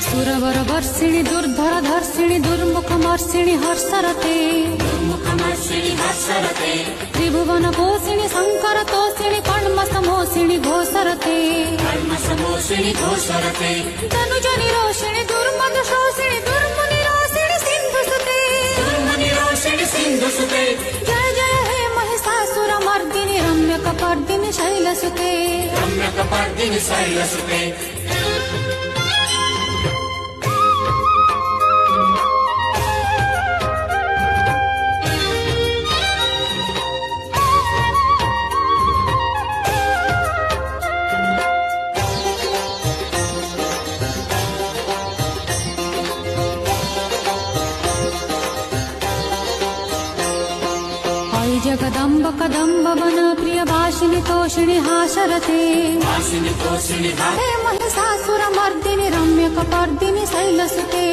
सुरवर वर्षिणी दुर्धर धर्षिणी दुर्मुखमर्षिणि हर्षरते त्रिभुवन पोषिणि शंकर तोषिणि कर्मसमोषिणि घोषरते तनुजनि रोषिणि दुर्मद शोषिणि दुर्मुनि रोषिणि सिन्धुसुते जय जय हे महिषासुरमर्दिनि रम्यकपर्दिनि शैलसुते जगदम्ब कदम्ब वन प्रिय भाषिणि तोषिणि हासरते हे महिषासुरमर्दिनि रम्यकपर्दिनि शैलसुते